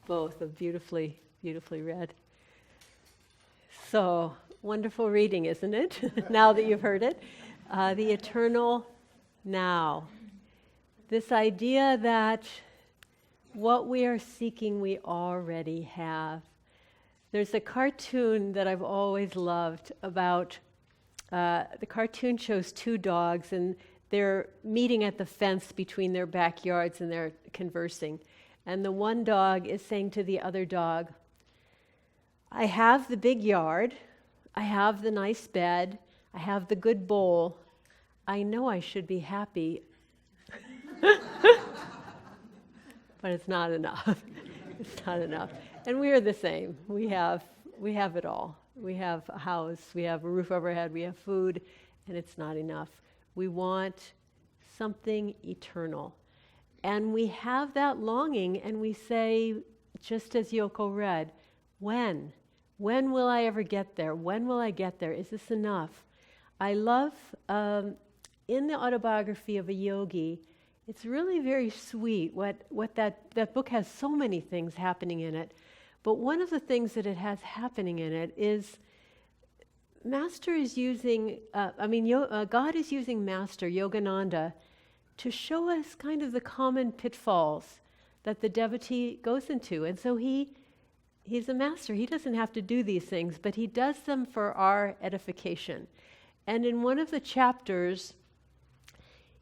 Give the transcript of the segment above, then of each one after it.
both are beautifully, beautifully read. So, wonderful reading, isn't it? Now that you've heard it. The eternal now. This idea that what we are seeking we already have. There's a cartoon that I've always loved about, the cartoon shows two dogs and they're meeting at the fence between their backyards and they're conversing. And the one dog is saying to the other dog, I have the big yard, I have the nice bed, I have the good bowl. I know I should be happy, but it's not enough. It's not enough. And we are the same. We have it all. We have a house, we have a roof over our head, we have food, and it's not enough. We want something eternal. And we have that longing, and we say, just as Yoko read, when? When will I ever get there? When will I get there? Is this enough? I love, in the autobiography of a yogi, it's really very sweet what that book has so many things happening in it. But one of the things that it has happening in it is Master is using, God is using Master, Yogananda, to show us kind of the common pitfalls that the devotee goes into. And so he's a master. He doesn't have to do these things, but he does them for our edification. And in one of the chapters,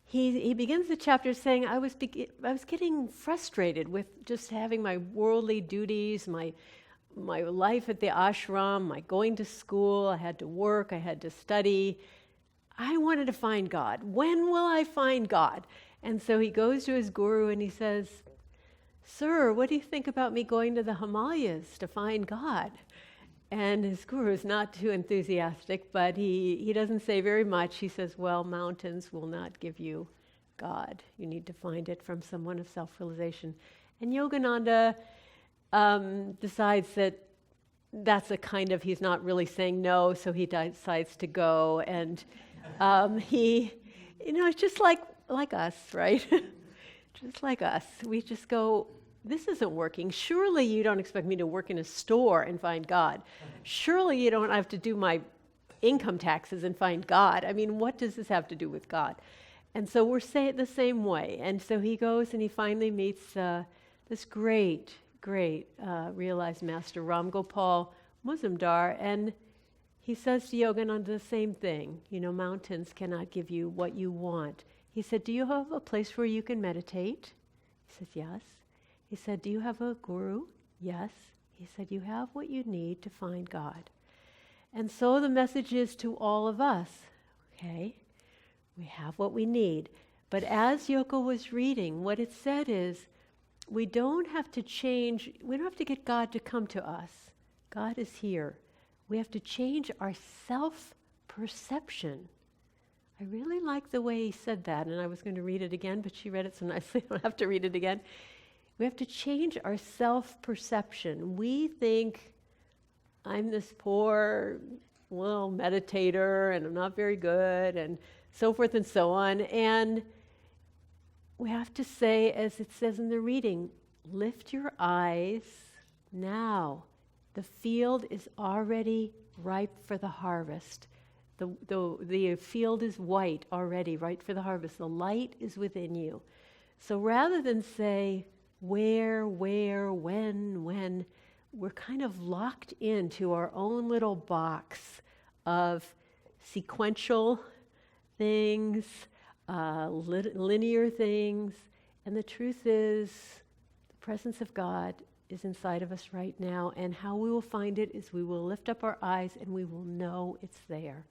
he begins the chapter saying, I was getting frustrated with just having my worldly duties, my life at the ashram, my going to school, I had to work, I had to study. I wanted to find God. When will I find God? And so he goes to his guru and he says, Sir, what do you think about me going to the Himalayas to find God? And his guru is not too enthusiastic, but he doesn't say very much. He says, well, mountains will not give you God. You need to find it from someone of self-realization. And Yogananda decides that that's a kind of, he's not really saying no, so he decides to go. And it's just like us, right? Just like us. We just go, this isn't working. Surely you don't expect me to work in a store and find God. Surely you don't have to do my income taxes and find God. I mean, what does this have to do with God? And so we're saying it the same way. And so he goes and he finally meets this great realized master, Ram Gopal Muzumdar, and he says to Yogananda the same thing. Mountains cannot give you what you want. He said, do you have a place where you can meditate? He says, yes. He said, do you have a guru? Yes. He said, you have what you need to find God. And so the message is to all of us, okay, we have what we need. But as Yoko was reading, what it said is, we don't have to change, we don't have to get God to come to us. God is here. We have to change our self-perception. I really like the way he said that, and I was going to read it again, but she read it so nicely, I don't have to read it again. We have to change our self-perception. We think, I'm this poor, meditator, and I'm not very good, and so forth and so on. And we have to say, as it says in the reading, lift your eyes now. The field is already ripe for the harvest. The field is white already, right for the harvest. The light is within you. So rather than say, where, when, we're kind of locked into our own little box of sequential things, linear things. And the truth is, the presence of God is inside of us right now. And how we will find it is we will lift up our eyes and we will know it's there.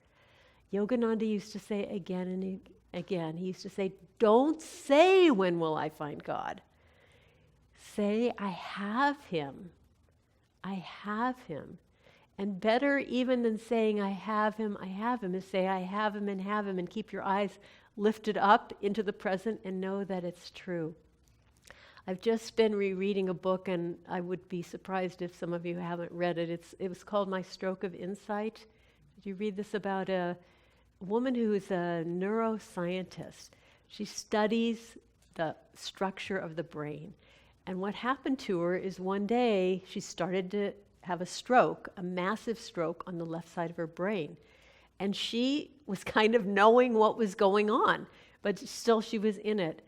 Yogananda used to say again and again, he used to say, don't say, when will I find God? Say, I have him. I have him. And better even than saying, I have him, is say, I have him, and keep your eyes lifted up into the present and know that it's true. I've just been rereading a book, and I would be surprised if some of you haven't read it. It was called My Stroke of Insight. Did you read this about a woman who is a neuroscientist? She studies the structure of the brain. And what happened to her is one day she started to have a stroke, a massive stroke on the left side of her brain. And she was kind of knowing what was going on, but still she was in it.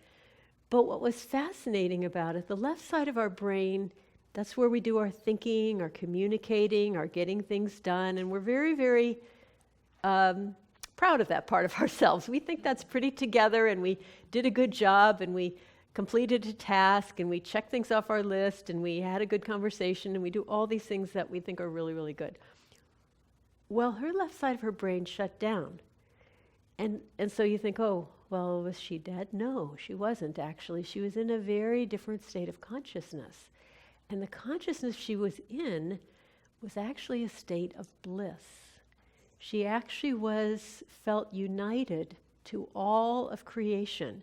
But what was fascinating about it, the left side of our brain, that's where we do our thinking, our communicating, our getting things done, and we're very, very proud of that part of ourselves. We think that's pretty together, and we did a good job, and we completed a task, and we checked things off our list, and we had a good conversation, and we do all these things that we think are really, really good. Well, her left side of her brain shut down. And so you think, oh, well, was she dead? No, she wasn't actually. She was in a very different state of consciousness. And the consciousness she was in was actually a state of bliss. She actually felt united to all of creation.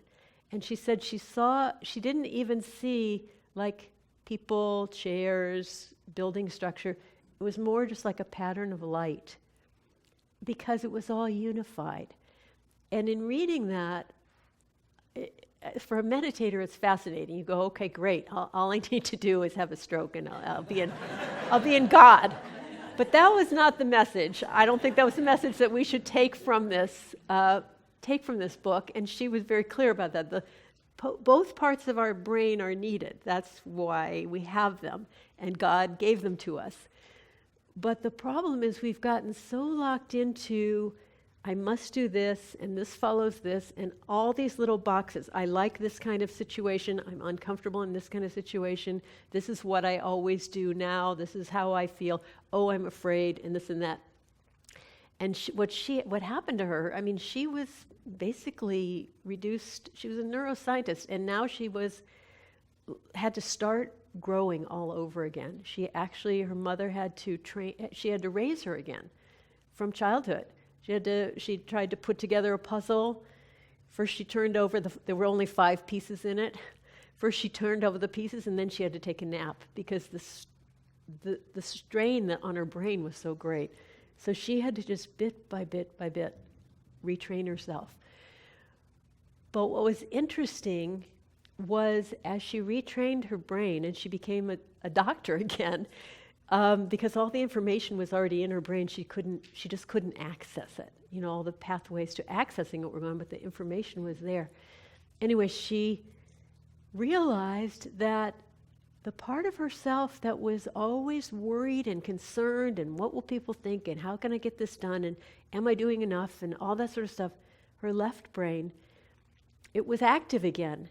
And she said she didn't even see like people, chairs, building structure. It was more just like a pattern of light because it was all unified. And in reading that, for a meditator, it's fascinating. You go, okay, great. All I need to do is have a stroke, and I'll be in God. But that was not the message. I don't think that was the message that we should take from this book. And she was very clear about that. Both parts of our brain are needed. That's why we have them, and God gave them to us. But the problem is we've gotten so locked into, I must do this, and this follows this, and all these little boxes. I like this kind of situation. I'm uncomfortable in this kind of situation. This is what I always do now. This is how I feel. Oh, I'm afraid, and this and that. And what happened to her, I mean, she was basically reduced. She was a neuroscientist, and now she had to start growing all over again. Her mother had to she had to raise her again from childhood. She tried to put together a puzzle. First she turned over, there were only 5 pieces in it. First she turned over the pieces, and then she had to take a nap because the strain on her brain was so great. So she had to just bit by bit by bit retrain herself. But what was interesting was as she retrained her brain and she became a doctor again, because all the information was already in her brain, she just couldn't access it. You know, all the pathways to accessing it were gone, but the information was there. Anyway, she realized that the part of herself that was always worried and concerned and what will people think and how can I get this done and am I doing enough and all that sort of stuff, her left brain, it was active again.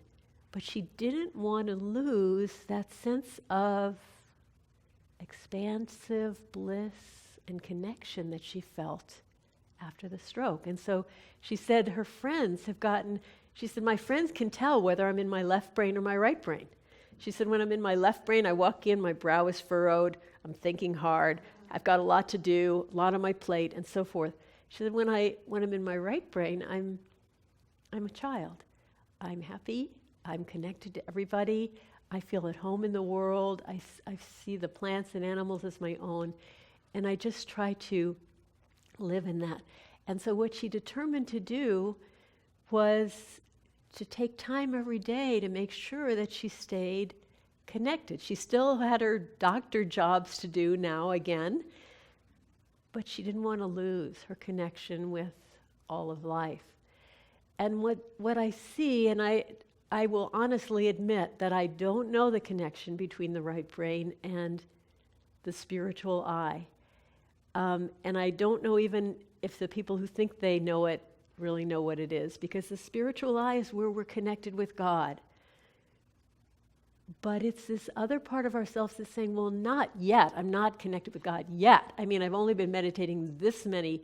But she didn't want to lose that sense of expansive bliss and connection that she felt after the stroke. And so she said her friends she said, my friends can tell whether I'm in my left brain or my right brain. She said, when I'm in my left brain, I walk in, my brow is furrowed, I'm thinking hard, I've got a lot to do, a lot on my plate, and so forth. She said, when I'm in my right brain, I'm a child. I'm happy, I'm connected to everybody, I feel at home in the world, I see the plants and animals as my own, and I just try to live in that. And so what she determined to do was to take time every day to make sure that she stayed connected. She still had her doctor jobs to do now again, but she didn't want to lose her connection with all of life. And what I see, and I will honestly admit that I don't know the connection between the right brain and the spiritual eye. And I don't know even if the people who think they know it really know what it is, because the spiritual eye is where we're connected with God. But it's this other part of ourselves that's saying, well, not yet. I'm not connected with God yet. I mean, I've only been meditating this many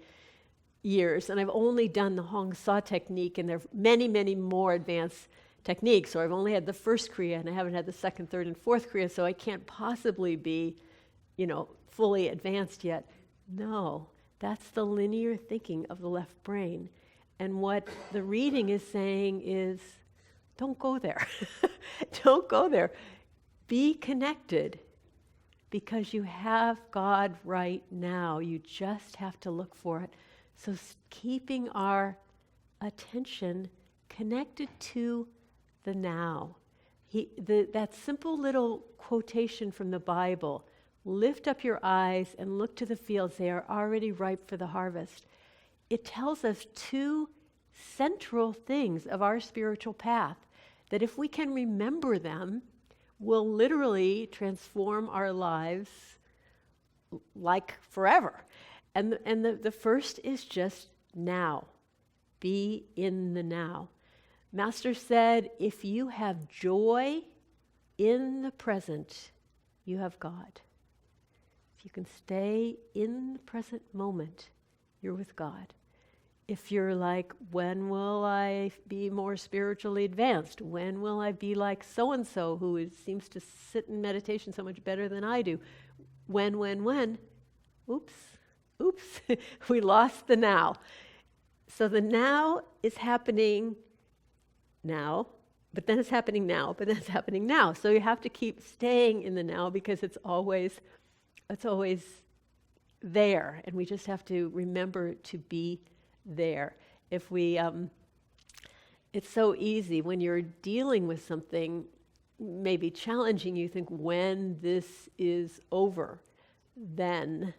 years, and I've only done the Hong Sa technique, and there are many, many more advanced techniques. So I've only had the first Kriya, and I haven't had the second, third, and fourth Kriya, so I can't possibly be, fully advanced yet. No, that's the linear thinking of the left brain. And what the reading is saying is, don't go there. Don't go there. Be connected, because you have God right now. You just have to look for it. So keeping our attention connected to the now, That simple little quotation from the Bible, lift up your eyes and look to the fields, they are already ripe for the harvest. It tells us two central things of our spiritual path, that if we can remember them, will literally transform our lives like forever. And the first is just now. Be in the now. Master said, if you have joy in the present, you have God. If you can stay in the present moment, you're with God. If you're like, when will I be more spiritually advanced? When will I be like so-and-so who seems to sit in meditation so much better than I do? When? Oops, we lost the now. So the now is happening now, but then it's happening now, but then it's happening now. So you have to keep staying in the now because it's always there, and we just have to remember to be there. If we, it's so easy when you're dealing with something maybe challenging, you think, when this is over, then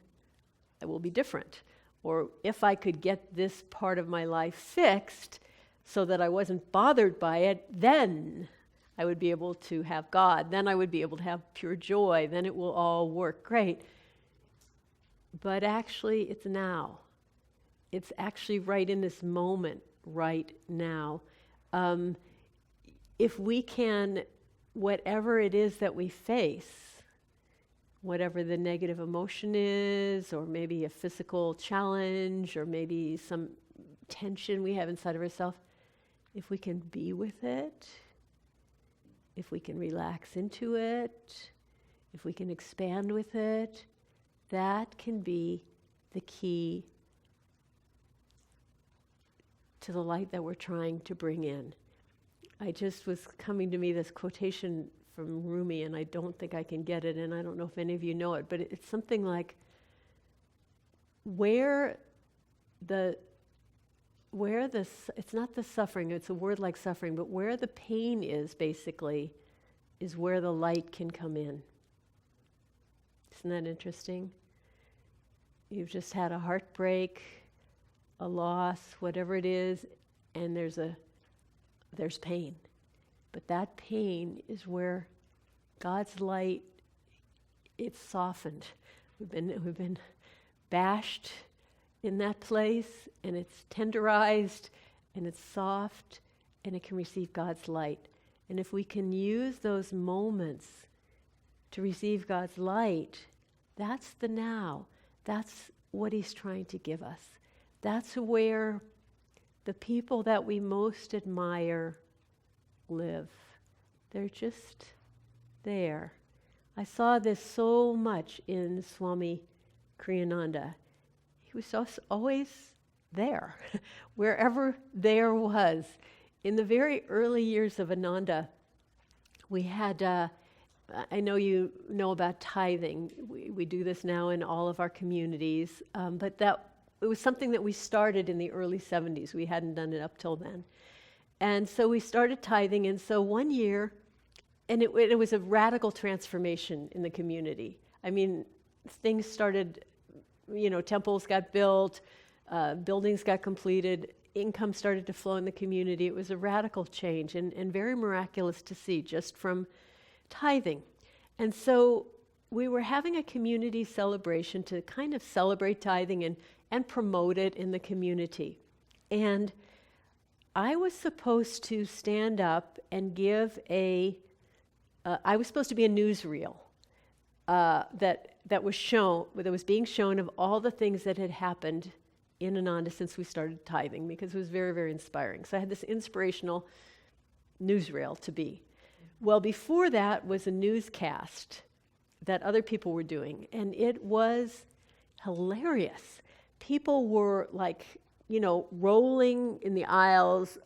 it will be different. Or if I could get this part of my life fixed so that I wasn't bothered by it, then I would be able to have God. Then I would be able to have pure joy. Then it will all work great. But actually, it's now. It's actually right in this moment, right now. If we can, whatever it is that we face, whatever the negative emotion is, or maybe a physical challenge, or maybe some tension we have inside of ourselves, if we can be with it, if we can relax into it, if we can expand with it, that can be the key to the light that we're trying to bring in. I just was coming to me this quotation from Rumi, and I don't think I can get it, and I don't know if any of you know it, but it's something like, it's not the suffering, it's a word like suffering, but where the pain is, basically, is where the light can come in. Isn't that interesting? You've just had a heartbreak, a loss, whatever it is, and there's pain. But that pain is where God's light, it's softened. We've been bashed in that place, and it's tenderized, and it's soft, and it can receive God's light. And if we can use those moments to receive God's light, that's the now. That's what He's trying to give us. That's where the people that we most admire live. They're just there. I saw this so much in Swami Kriyananda. He was just always there, wherever there was. In the very early years of Ananda, we had, I know you know about tithing. We do this now in all of our communities, but it was something that we started in the early 70s. We hadn't done it up till then. And so we started tithing, and so one year, and it was a radical transformation in the community. I mean, things started, temples got built, buildings got completed, income started to flow in the community. It was a radical change and very miraculous to see just from tithing. And so we were having a community celebration to kind of celebrate tithing and promote it in the community. And I was supposed to stand up and give I was supposed to be a newsreel that was being shown of all the things that had happened in Ananda since we started tithing, because it was very, very inspiring. So I had this inspirational newsreel to be. Well, before that was a newscast that other people were doing, and it was hilarious. People were like, rolling in the aisles,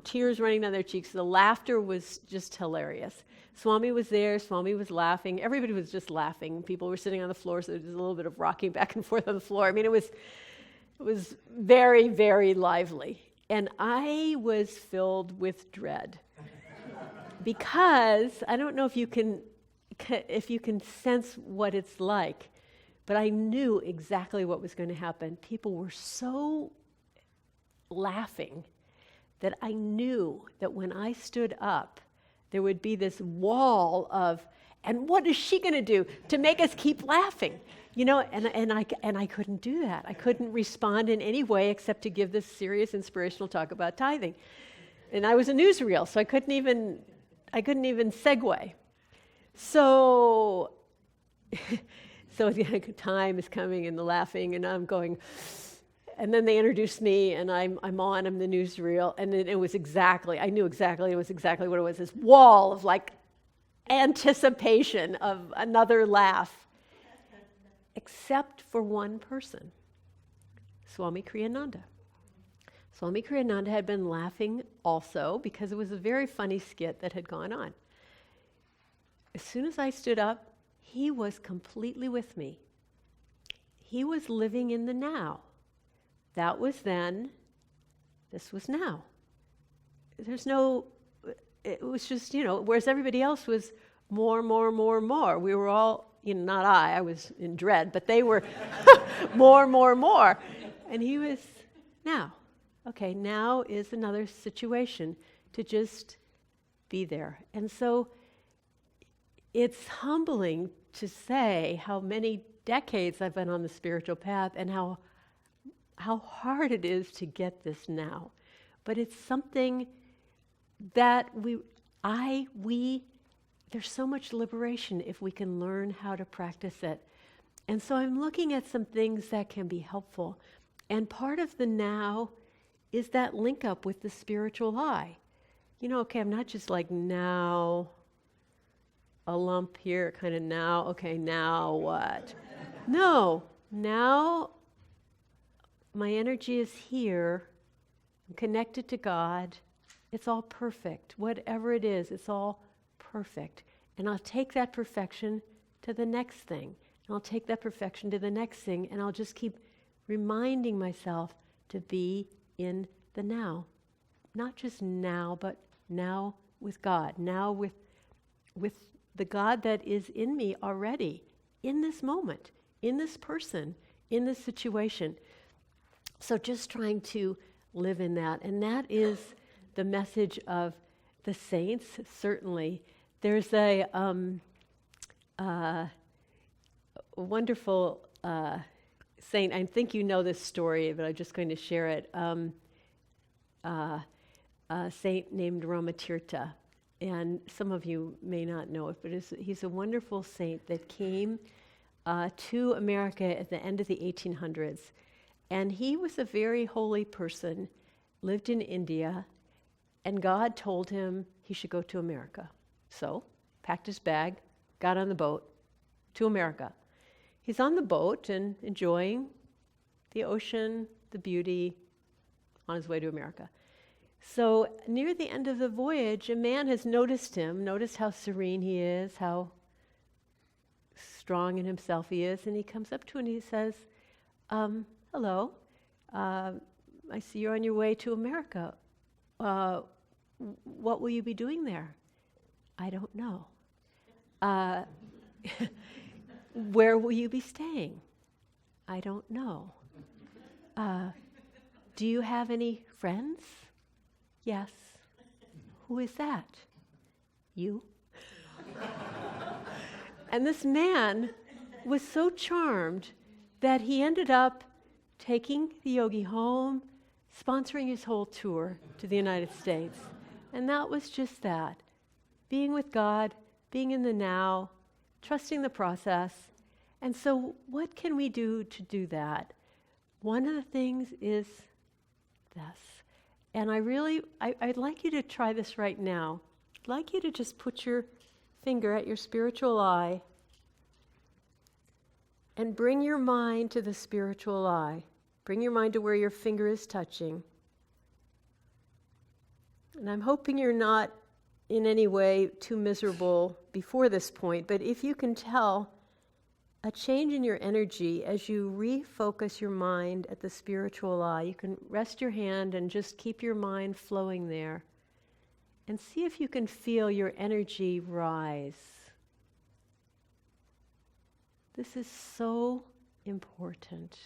tears running down their cheeks. The laughter was just hilarious. Swami was there, Swami was laughing. Everybody was just laughing. People were sitting on the floor, so there was a little bit of rocking back and forth on the floor. I mean, it was very, very lively. And I was filled with dread. because I don't know if you can sense what it's like, but I knew exactly what was going to happen. People were so laughing that I knew that when I stood up, there would be this wall of, and what is she going to do to make us keep laughing? You know, and I couldn't do that. I couldn't respond in any way except to give this serious inspirational talk about tithing. And I was a newsreel, so I couldn't even segue. So the time is coming and the laughing, and I'm going, and then they introduced me, and I'm the newsreel, and then I knew exactly what it was, this wall of like anticipation of another laugh, except for one person, Swami Kriyananda. Swami Kriyananda had been laughing also because it was a very funny skit that had gone on. As soon as I stood up, he was completely with me. He was living in the now. That was then, this was now. It was just, whereas everybody else was more. We were all, not I was in dread, but they were more. And he was now. Okay, now is another situation to just be there. And so it's humbling to say how many decades I've been on the spiritual path and how hard it is to get this now. But it's something that there's so much liberation if we can learn how to practice it. And so I'm looking at some things that can be helpful. And part of the now is that link up with the spiritual eye. Okay, I'm not just like now, a lump here, kind of now, okay, now what? No, now my energy is here, I'm connected to God, it's all perfect. Whatever it is, it's all perfect. And I'll take that perfection to the next thing. And I'll take that perfection to the next thing, and I'll just keep reminding myself to be in the now. Not just now, but now with God, now with the God that is in me already, in this moment, in this person, in this situation. So just trying to live in that. And that is the message of the saints, certainly. There's a wonderful saint. I think you know this story, but I'm just going to share it. A saint named Ramatirtha. And some of you may not know it, but he's a wonderful saint that came to America at the end of the 1800s. And he was a very holy person, lived in India, and God told him he should go to America. So, packed his bag, got on the boat to America. He's on the boat and enjoying the ocean, the beauty, on his way to America. So near the end of the voyage, a man has noticed him, noticed how serene he is, how strong in himself he is, and he comes up to him and he says, hello, I see you're on your way to America. What will you be doing there? I don't know. Where will you be staying? I don't know. Do you have any friends? Yes. Who is that? You. And this man was so charmed that he ended up taking the yogi home, sponsoring his whole tour to the United States. And that was just that. Being with God, being in the now, trusting the process. And so what can we do to do that? One of the things is this. And I'd like you to try this right now. I'd like you to just put your finger at your spiritual eye and bring your mind to the spiritual eye. Bring your mind to where your finger is touching. And I'm hoping you're not in any way too miserable before this point, but if you can tell a change in your energy as you refocus your mind at the spiritual eye, you can rest your hand and just keep your mind flowing there. and see if you can feel your energy rise. This is so important.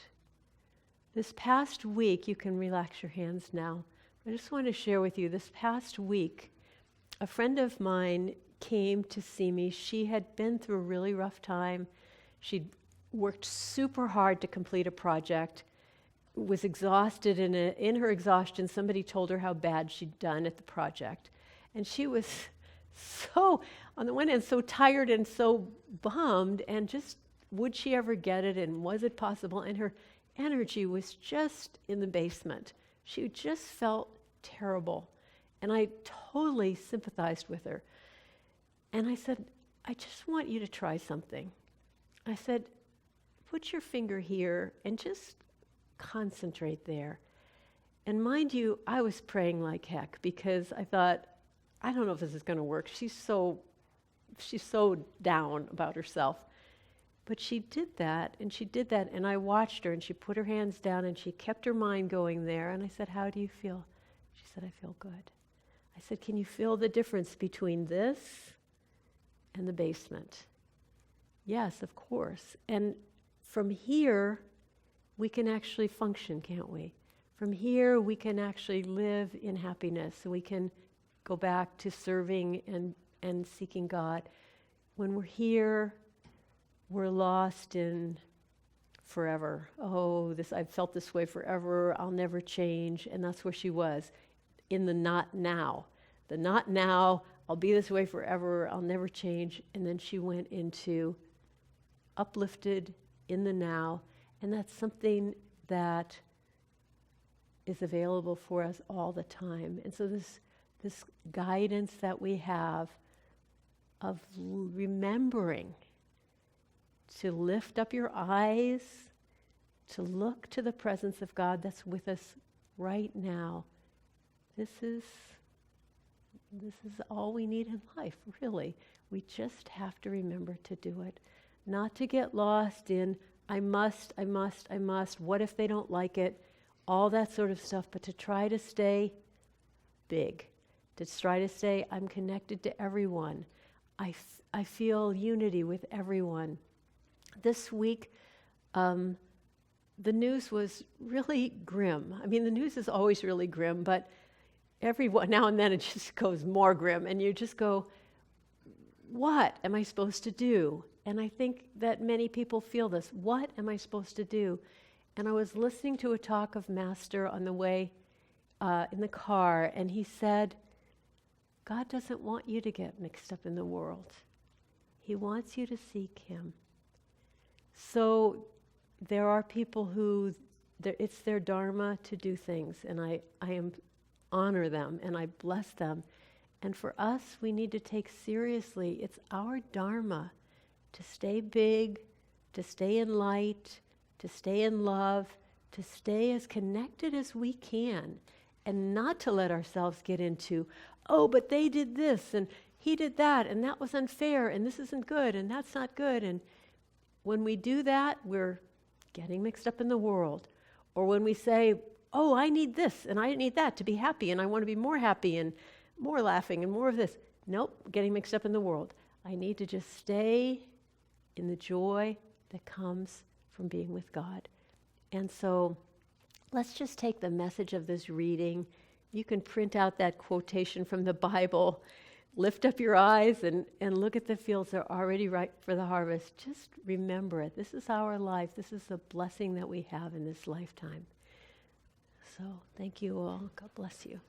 This past week, you can relax your hands now. I just want to share with you, this past week, a friend of mine came to see me. She had been through a really rough time. She'd worked super hard to complete a project, was exhausted. In her exhaustion, somebody told her how bad she'd done at the project. And she was so, on the one hand, so tired and so bummed, and just, would she ever get it, and was it possible? And her energy was just in the basement. She just felt terrible. And I totally sympathized with her. And I said, I just want you to try something. I said, put your finger here and just concentrate there. And mind you, I was praying like heck because I thought, I don't know if this is going to work. She's so down about herself. But she did that, and I watched her, and she put her hands down, and she kept her mind going there. And I said, how do you feel? She said, I feel good. I said, can you feel the difference between this and the basement? Yes, of course. And from here, we can actually function, can't we? From here, we can actually live in happiness. So we can go back to serving and seeking God. When we're here, we're lost in forever. Oh, I've felt this way forever. I'll never change. And that's where she was, in the not now. The not now, I'll be this way forever. I'll never change. And then she went into uplifted in the now. And that's something that is available for us all the time. And so this guidance that we have of remembering to lift up your eyes, to look to the presence of God that's with us right now. This is all we need in life, really. We just have to remember to do it. Not to get lost in, I must, what if they don't like it, all that sort of stuff, but to try to stay big, to try to say, I'm connected to everyone. I feel unity with everyone. This week, the news was really grim. I mean, the news is always really grim, but now and then it just goes more grim, and you just go, what am I supposed to do? And I think that many people feel this. What am I supposed to do? And I was listening to a talk of Master on the way in the car, and he said, God doesn't want you to get mixed up in the world. He wants you to seek Him. So there are people who, it's their dharma to do things, and I honor them, and I bless them. And for us, we need to take seriously, it's our dharma to stay big, to stay in light, to stay in love, to stay as connected as we can, and not to let ourselves get into, oh, but they did this, and he did that, and that was unfair, and this isn't good, and that's not good. And when we do that, we're getting mixed up in the world. Or when we say, oh, I need this, and I need that to be happy, and I want to be more happy, and more laughing, and more of this. Nope, getting mixed up in the world. I need to just stay in the joy that comes from being with God. And so let's just take the message of this reading. You can print out that quotation from the Bible, lift up your eyes and look at the fields that are already ripe for the harvest. Just remember it. This is our life. This is the blessing that we have in this lifetime. So thank you all. God bless you.